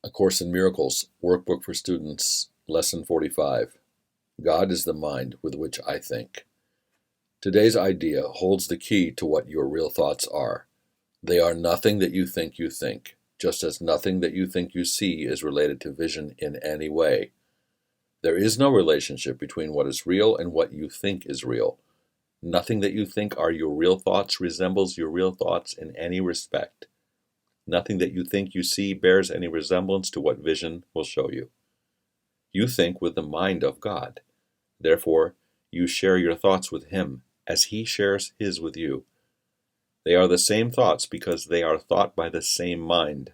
A Course in Miracles, Workbook for Students, Lesson 45. God is the mind with which I think. Today's idea holds the key to what your real thoughts are. They are nothing that you think, just as nothing that you think you see is related to vision in any way. There is no relationship between what is real and what you think is real. Nothing that you think are your real thoughts resembles your real thoughts in any respect. Nothing that you think you see bears any resemblance to what vision will show you. You think with the mind of God. Therefore, you share your thoughts with Him, as He shares His with you. They are the same thoughts because they are thought by the same mind.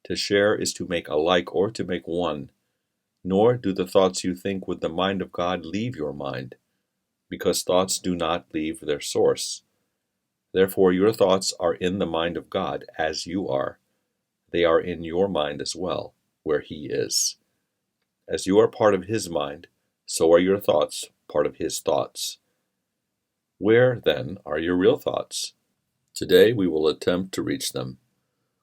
To share is to make alike or to make one. Nor do the thoughts you think with the mind of God leave your mind, because thoughts do not leave their source. Therefore, your thoughts are in the mind of God as you are. They are in your mind as well, where He is. As you are part of His mind, so are your thoughts part of His thoughts. Where, then, are your real thoughts? Today we will attempt to reach them.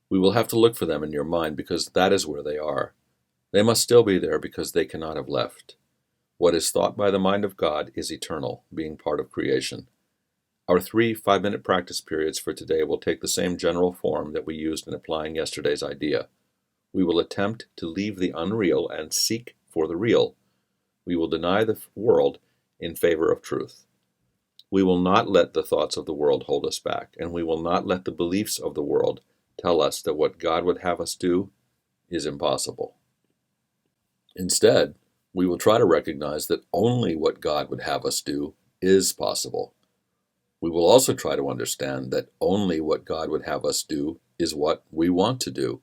We will have to look for them in your mind because that is where they are. They must still be there because they cannot have left. What is thought by the mind of God is eternal, being part of creation. Our 3 5-minute practice periods for today will take the same general form that we used in applying yesterday's idea. We will attempt to leave the unreal and seek for the real. We will deny the world in favor of truth. We will not let the thoughts of the world hold us back, and we will not let the beliefs of the world tell us that what God would have us do is impossible. Instead, we will try to recognize that only what God would have us do is possible. We will also try to understand that only what God would have us do is what we want to do.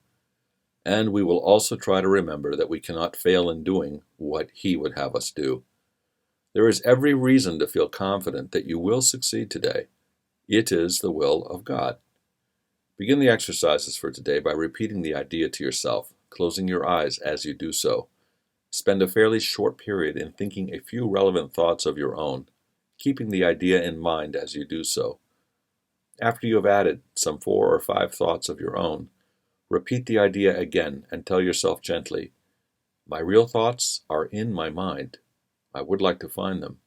And we will also try to remember that we cannot fail in doing what He would have us do. There is every reason to feel confident that you will succeed today. It is the will of God. Begin the exercises for today by repeating the idea to yourself, closing your eyes as you do so. Spend a fairly short period in thinking a few relevant thoughts of your own, keeping the idea in mind as you do so. After you have added some 4 or 5 thoughts of your own, repeat the idea again and tell yourself gently, "My real thoughts are in my mind. I would like to find them."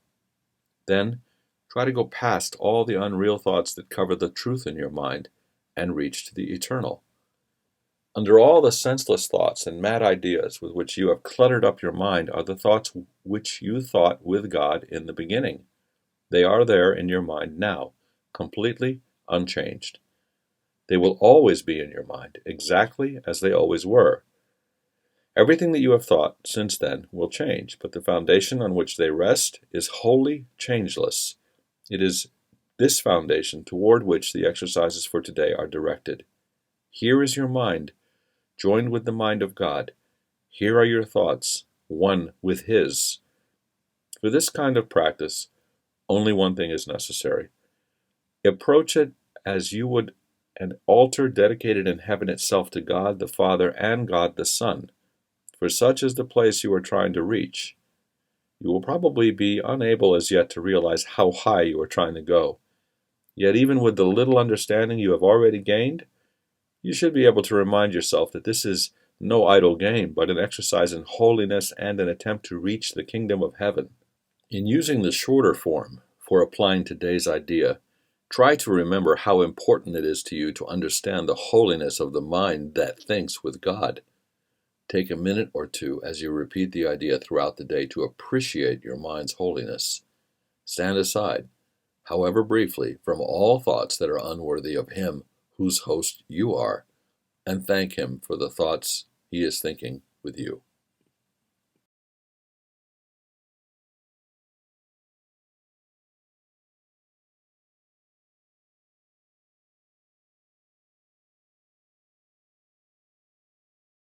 Then, try to go past all the unreal thoughts that cover the truth in your mind and reach to the eternal. Under all the senseless thoughts and mad ideas with which you have cluttered up your mind are the thoughts which you thought with God in the beginning. They are there in your mind now, completely unchanged. They will always be in your mind, exactly as they always were. Everything that you have thought since then will change, but the foundation on which they rest is wholly changeless. It is this foundation toward which the exercises for today are directed. Here is your mind, joined with the mind of God. Here are your thoughts, one with His. For this kind of practice, only one thing is necessary. Approach it as you would an altar dedicated in heaven itself to God the Father and God the Son, for such is the place you are trying to reach. You will probably be unable as yet to realize how high you are trying to go. Yet even with the little understanding you have already gained, you should be able to remind yourself that this is no idle game, but an exercise in holiness and an attempt to reach the kingdom of heaven. In using the shorter form for applying today's idea, try to remember how important it is to you to understand the holiness of the mind that thinks with God. Take a minute or two as you repeat the idea throughout the day to appreciate your mind's holiness. Stand aside, however briefly, from all thoughts that are unworthy of Him whose host you are, and thank Him for the thoughts He is thinking with you.